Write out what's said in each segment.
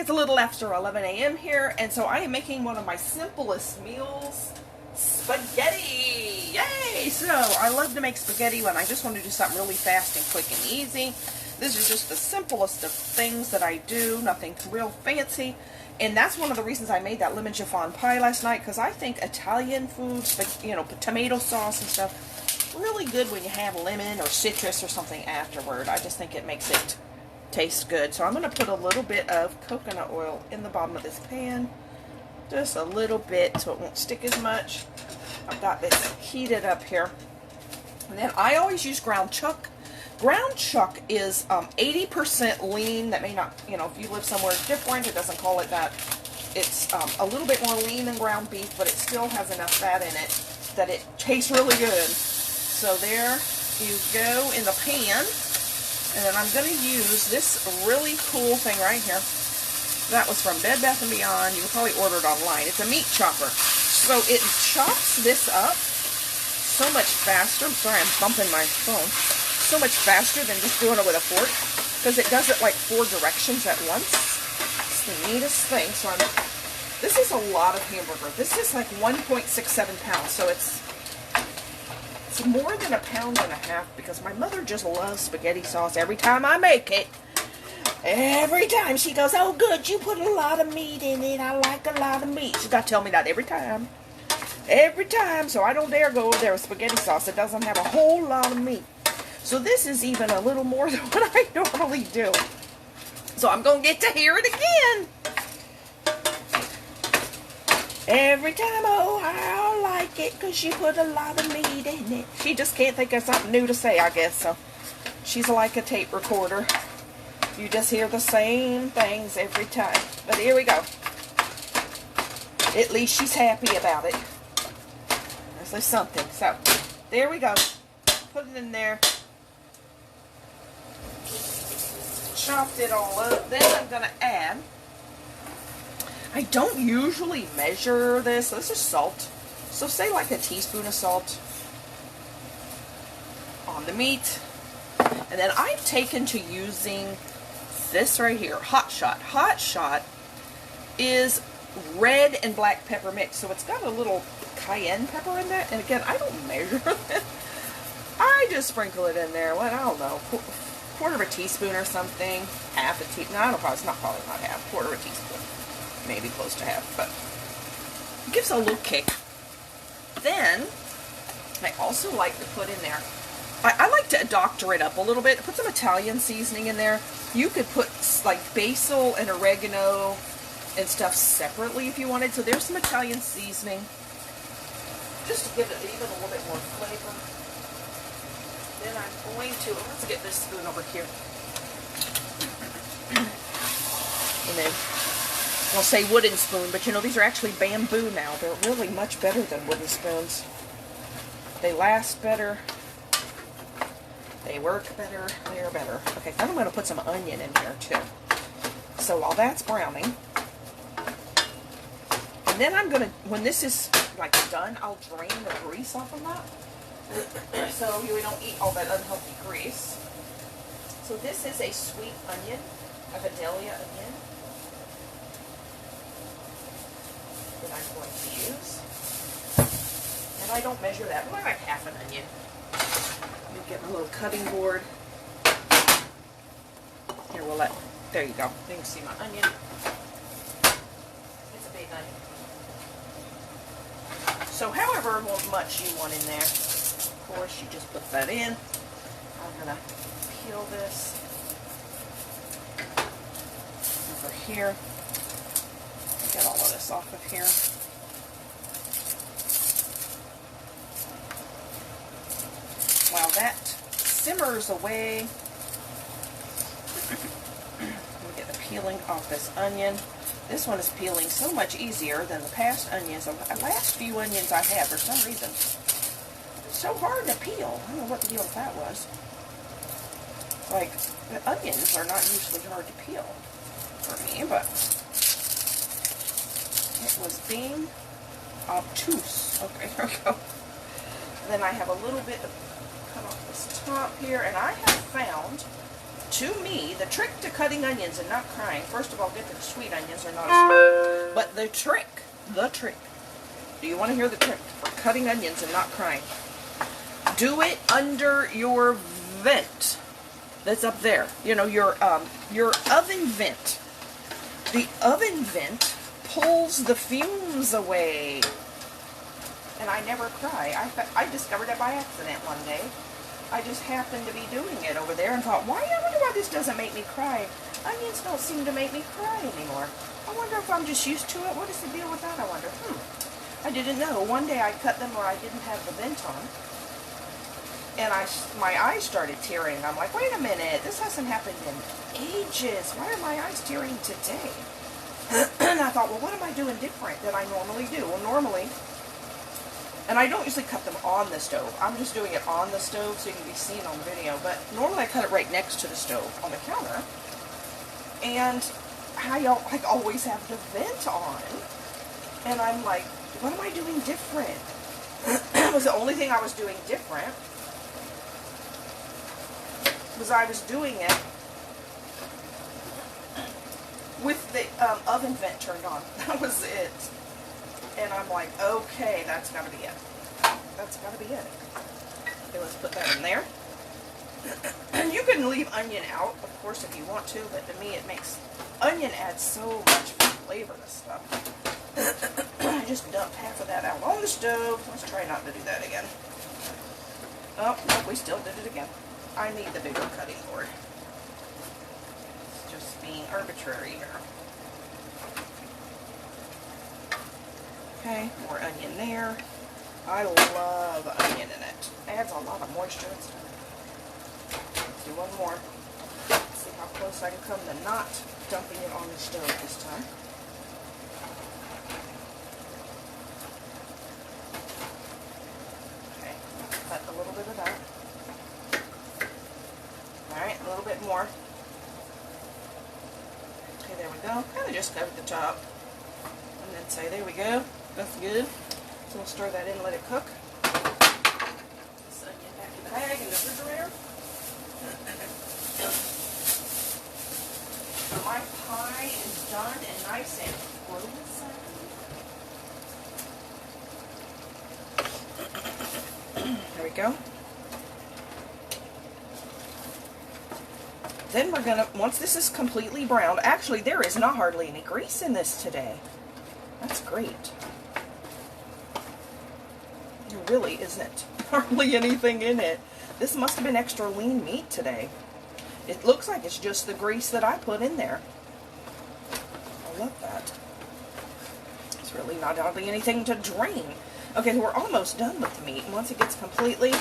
It's a little after 11 a.m. here, and so I am making one of my simplest meals, spaghetti. Yay! So I love to make spaghetti when I just want to do something really fast and quick and easy. This is just the simplest of things that I do, nothing real fancy. And that's one of the reasons I made that lemon chiffon pie last night, because I think Italian food, you know, tomato sauce and stuff, really good when you have lemon or citrus or something afterward. I just think it makes it taste good. So I'm going to put a little bit of coconut oil in the bottom of this pan. Just a little bit so it won't stick as much. I've got this heated up here. And then I always use ground chuck. Ground chuck is 80% lean. That may not, you know, if you live somewhere different, it doesn't call it that. It's a little bit more lean than ground beef, but it still has enough fat in it that it tastes really good. So there you go in the pan. And then I'm going to use this really cool thing right here. That was from Bed Bath & Beyond. You can probably order it online. It's a meat chopper. So it chops this up so much faster. I'm sorry, I'm bumping my phone. So much faster than just doing it with a fork. Because it does it like 4 directions at once. It's the neatest thing. So this is a lot of hamburger. This is like 1.67 pounds. So it's more than 1.5 pounds because my mother just loves spaghetti sauce every time I make it. Every time she goes, oh good, you put a lot of meat in it. I like a lot of meat. She's got to tell me that every time. Every time. So I don't dare go over there with spaghetti sauce. It doesn't have a whole lot of meat. So this is even a little more than what I normally do. So I'm going to get to hear it again. Every time, oh, I like it because you put a lot of meat in it. She just can't think of something new to say, I guess. So she's like a tape recorder. You just hear the same things every time. But here we go. At least she's happy about it. At least something. So there we go. Put it in there. Chopped it all up. Then I'm going to add, I don't usually measure this. This is salt. So say like a teaspoon of salt on the meat. And then I've taken to using this right here, Hot Shot. Hot Shot is red and black pepper mix. So it's got a little cayenne pepper in that. And again, I don't measure it. I just sprinkle it in there. What, I don't know, quarter of a teaspoon or something. Half a teaspoon. No, I don't know, it's not probably not half. Quarter of a teaspoon. Maybe close to half, but it gives a little kick. Then I also like to put in there, I like to doctor it up a little bit. Put some Italian seasoning in there. You could put like basil and oregano and stuff separately if you wanted. So there's some Italian seasoning just to give it even a little bit more flavor. Then I'm going to, let's get this spoon over here. And then I'll say wooden spoon, but you know, these are actually bamboo now. They're really much better than wooden spoons. They last better. They work better. They're better. Okay, then I'm going to put some onion in here too. So while that's browning, and then I'm going to, when this is like done, I'll drain the grease off of that. So we don't eat all that unhealthy grease. So this is a sweet onion, a Vidalia onion, that I'm going to use. And I don't measure that, but I like half an onion. Let me get my little cutting board. Here, we'll let, there you go. You can see my onion. It's a big onion. So however much you want in there, of course, you just put that in. I'm going to peel this over here. Get all of this off of here. While that simmers away, let me get the peeling off this onion. This one is peeling so much easier than the past onions. The last few onions I had, for some reason, it's so hard to peel. I don't know what the deal with that was. Like, the onions are not usually hard to peel for me, but it was being obtuse. Okay, here we go. And then I have a little bit of cut off this top here, and I have found to me, the trick to cutting onions and not crying, first of all, get the sweet onions, they're not as sweet. But the trick, do you want to hear the trick for cutting onions and not crying? Do it under your vent that's up there. You know, your oven vent. The oven vent pulls the fumes away. And I never cry. I discovered it by accident one day. I just happened to be doing it over there and thought, I wonder why this doesn't make me cry. Onions don't seem to make me cry anymore. I wonder if I'm just used to it. What is the deal with that, I wonder? I didn't know. One day I cut them where I didn't have the vent on. And my eyes started tearing. I'm like, wait a minute. This hasn't happened in ages. Why are my eyes tearing today? And I thought, well, what am I doing different than I normally do? Well, normally... And I don't usually cut them on the stove. I'm just doing it on the stove so you can be seen on the video. But normally I cut it right next to the stove on the counter. And I always have the vent on. And I'm like, what am I doing different? It was the only thing I was doing different. Was I was doing it with the oven vent turned on. That was it. And I'm like, okay, that's got to be it. That's got to be it. Okay, let's put that in there. And you can leave onion out, of course, if you want to, but to me it makes... Onion adds so much flavor to stuff. I just dumped half of that out on the stove. Let's try not to do that again. Oh, no, we still did it again. I need the bigger cutting board. It's just being arbitrary here. Okay, more onion there. I love onion in it. It adds a lot of moisture and stuff. Let's do one more. Let's see how close I can come to not dumping it on the stove this time. Okay, cut a little bit of that. Alright, a little bit more. Okay, there we go. Kind of just cover the top. And then say, there we go. That's good. So we'll stir that in and let it cook. This onion back in the bag in the refrigerator. My pie is done and nice and frozen. There we go. Then we're gonna, once this is completely browned, actually there is not hardly any grease in this today. That's great. There really isn't hardly anything in it. This must have been extra lean meat today. It looks like it's just the grease that I put in there. I love that. It's really not hardly anything to drain. Okay, so we're almost done with the meat. And once it gets completely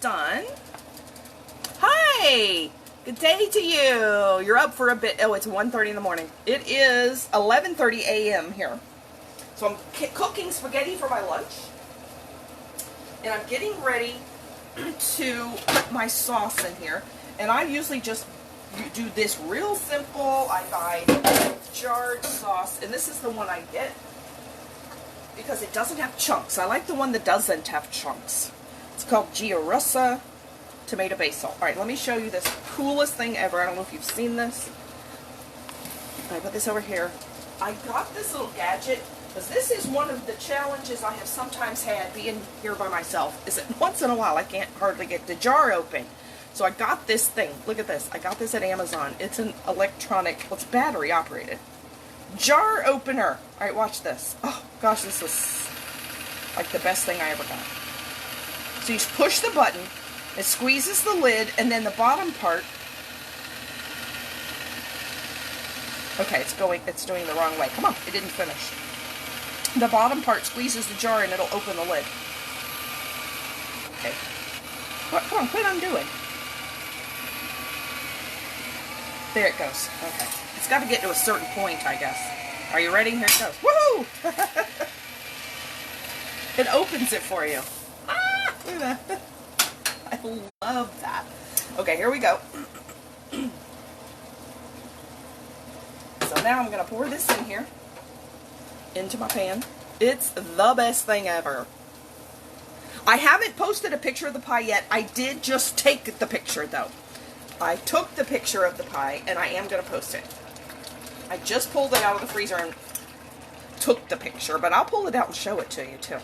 done. Hi! Good day to you. You're up for a bit. Oh, it's 1:30 in the morning. It is 11:30 a.m. here. So I'm cooking spaghetti for my lunch. And I'm getting ready to put my sauce in here. And I usually just do this real simple. I buy jarred sauce. And this is the one I get because it doesn't have chunks. I like the one that doesn't have chunks. It's called Giarrussa tomato basil. Alright, let me show you this coolest thing ever. I don't know if you've seen this. I put this over here. I got this little gadget because this is one of the challenges I have sometimes had being here by myself, is that once in a while I can't hardly get the jar open. So I got this thing. Look at this. I got this at Amazon. It's an electronic, well, it's battery operated jar opener. Alright, watch this. Oh gosh, this is like the best thing I ever got. So you just push the button, it squeezes the lid, and then the bottom part, okay, it's doing the wrong way. Come on, it didn't finish. The bottom part squeezes the jar and it'll open the lid. Okay. Come on, quit undoing. There it goes. Okay. It's got to get to a certain point, I guess. Are you ready? Here it goes. Woohoo! It opens it for you. Ah! Look at that. I love that. Okay, here we go. So now I'm going to pour this in here into my pan. It's the best thing ever. I haven't posted a picture of the pie yet. I did just take the picture, though. I took the picture of the pie, and I am going to post it. I just pulled it out of the freezer and took the picture, but I'll pull it out and show it to you, too.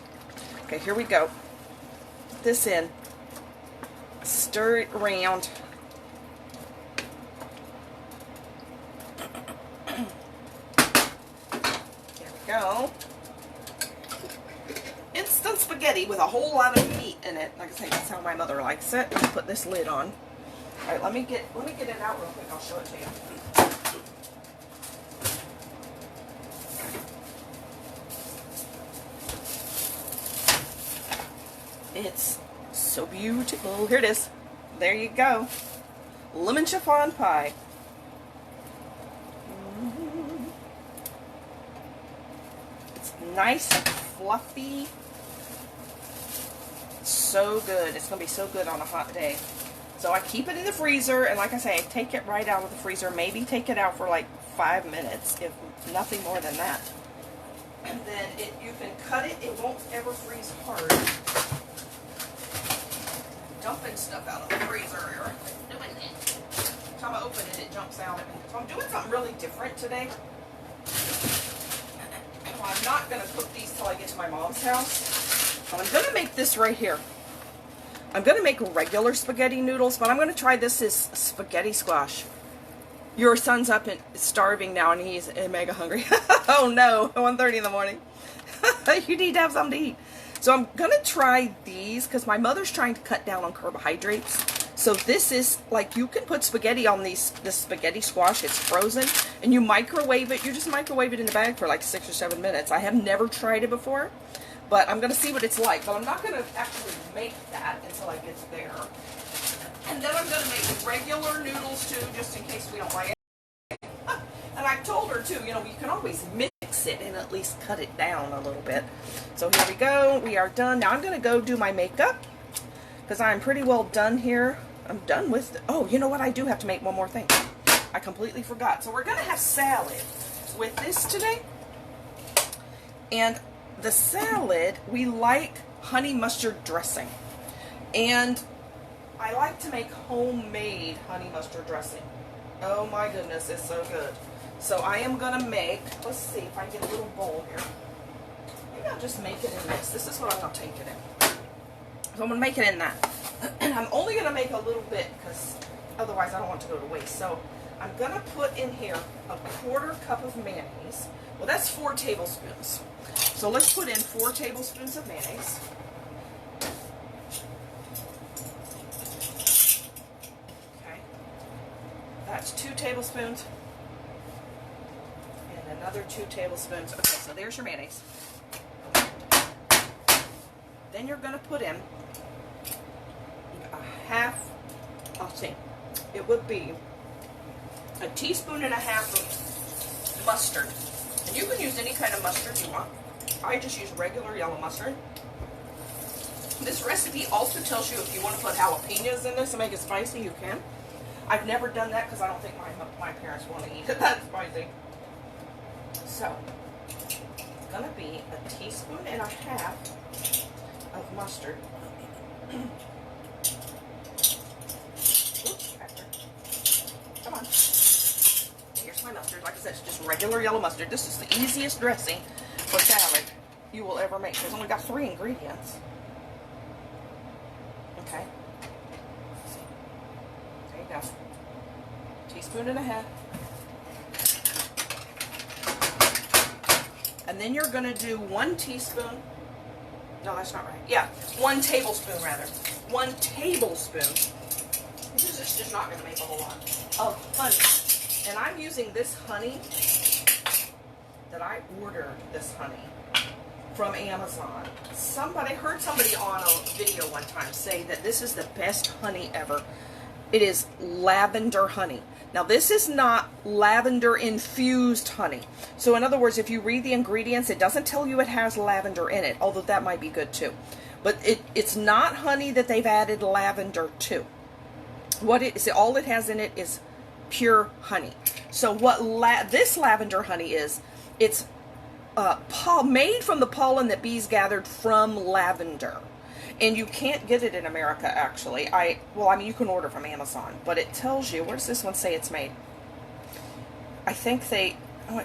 Okay, here we go. Put this in. Stir it around. There we go. Instant spaghetti with a whole lot of meat in it. Like I say, that's how my mother likes it. I'll put this lid on. All right, let me get it out real quick. I'll show it to you. It's so beautiful. Here it is. There you go. Lemon chiffon pie. It's nice and fluffy. So good. It's going to be so good on a hot day. So I keep it in the freezer, and like I say, I take it right out of the freezer. Maybe take it out for like 5 minutes, if nothing more than that. And then you can cut it. It won't ever freeze hard. Dumping stuff out of the freezer or doing it. Every time I open it, it jumps out at me. So I'm doing something really different today. I'm not going to cook these till I get to my mom's house. But I'm going to make this right here. I'm going to make regular spaghetti noodles, but I'm going to try this as spaghetti squash. Your son's up and starving now, and he's mega hungry. Oh no, 1:30 in the morning. You need to have something to eat. So I'm going to try these because my mother's trying to cut down on carbohydrates. So this is, like, you can put spaghetti on this spaghetti squash. It's frozen, and you microwave it. You just microwave it in the bag for like 6 or 7 minutes. I have never tried it before, but I'm going to see what it's like. But I'm not going to actually make that until I get there. And then I'm going to make regular noodles, too, just in case we don't like it. And I told her, too, you know, you can always mix it and at least cut it down a little bit. So here we go. We are done. Now I'm going to go do my makeup because I'm pretty well done here. I'm done with it. Oh, you know what? I do have to make one more thing. I completely forgot. So we're going to have salad with this today. And the salad, we like honey mustard dressing. And I like to make homemade honey mustard dressing. Oh my goodness, it's so good. So I am going to make, let's see if I get a little bowl here. Maybe I'll just make it in this. This is what I'm going to take it in. So I'm going to make it in that. And I'm only going to make a little bit because otherwise I don't want it to go to waste. So I'm going to put in here a 1/4 cup of mayonnaise. Well, that's 4 tablespoons. So let's put in 4 tablespoons of mayonnaise. Okay. That's 2 tablespoons. And another 2 tablespoons. Okay, so there's your mayonnaise. Then you're going to put in a half, I'll see, it would be a 1.5 teaspoons of mustard. And you can use any kind of mustard you want. I just use regular yellow mustard. This recipe also tells you if you want to put jalapenos in this and make it spicy, you can. I've never done that because I don't think my parents want to eat it that spicy. So, it's going to be a 1.5 teaspoons of mustard. Oops, pepper. Come on. Here's my mustard. Like I said, it's just regular yellow mustard. This is the easiest dressing for salad you will ever make. It's only got 3 ingredients. Okay. There you go. 1.5 teaspoons. And then you're going to do 1 teaspoon. No, that's not right. Yeah, 1 tablespoon rather. 1 tablespoon. This is just not going to make a whole lot of honey. And I'm using this honey that I ordered. This honey from Amazon. I heard somebody on a video one time say that this is the best honey ever. It is lavender honey. Now this is not lavender infused honey. So in other words, if you read the ingredients, it doesn't tell you it has lavender in it, although that might be good too. But it's not honey that they've added lavender to. What it is, all it has in it is pure honey. So what this lavender honey is, it's made from the pollen that bees gathered from lavender. And you can't get it in America, actually. Well, I mean, you can order from Amazon, but it tells you, where does this one say it's made? I think it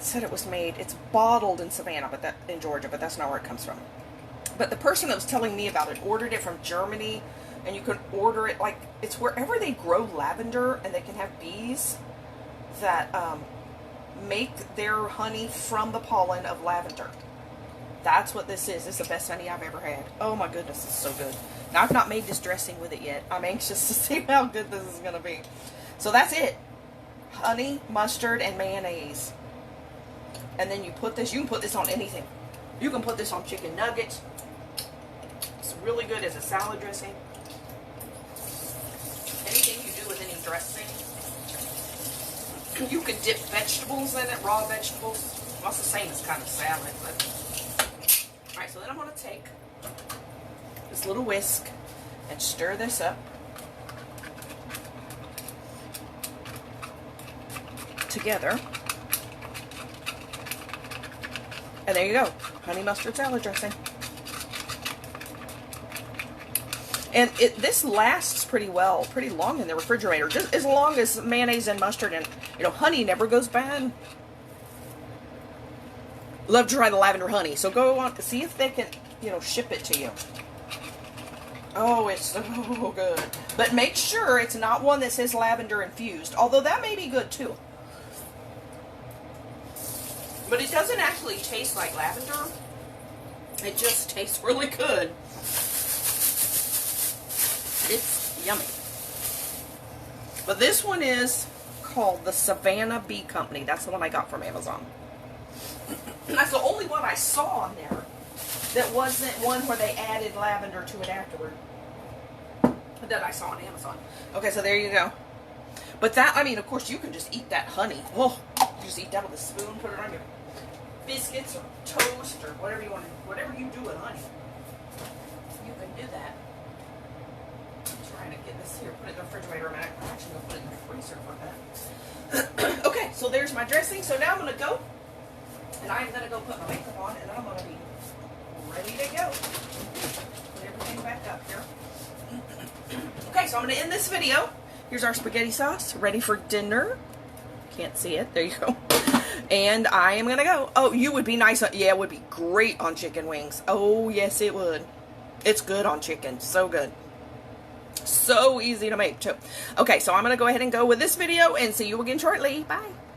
said it was made, it's bottled in Savannah, in Georgia, but that's not where it comes from. But the person that was telling me about it ordered it from Germany, and you can order it, like, it's wherever they grow lavender, and they can have bees that make their honey from the pollen of lavender. That's what this is. This is the best honey I've ever had. Oh my goodness, it's so good. Now, I've not made this dressing with it yet. I'm anxious to see how good this is going to be. So that's it. Honey, mustard, and mayonnaise. And then you can put this on anything. You can put this on chicken nuggets. It's really good as a salad dressing. Anything you do with any dressing. You could dip vegetables in it, raw vegetables. Well, it's the same as kind of salad, but... Alright, so then I'm going to take this little whisk and stir this up together. And there you go. Honey mustard salad dressing. And this lasts pretty well, pretty long in the refrigerator. Just as long as mayonnaise and mustard and, honey never goes bad. Love to try the lavender honey. So go on, see if they can, ship it to you. Oh, it's so good. But make sure it's not one that says lavender infused. Although that may be good too. But it doesn't actually taste like lavender. It just tastes really good. It's yummy. But this one is called the Savannah Bee Company. That's the one I got from Amazon. That's the only one I saw on there that wasn't one where they added lavender to it afterward. That I saw on Amazon. Okay, so there you go. But that, of course, you can just eat that honey. Oh, you just eat that with a spoon, put it on your biscuits or toast or whatever you want to, whatever you do with honey. You can do that. I'm trying to get this here, put it in the refrigerator a minute. I'm actually going to put it in the freezer for that. Okay, so there's my dressing. So now I'm going to go. And I'm going to go put my makeup on, and then I'm going to be ready to go. Put everything back up here. Okay, so I'm going to end this video. Here's our spaghetti sauce, ready for dinner. Can't see it. There you go. And I am going to go. Oh, you would be nice. Yeah, it would be great on chicken wings. Oh, yes, it would. It's good on chicken. So good. So easy to make, too. Okay, so I'm going to go ahead and go with this video, and see you again shortly. Bye.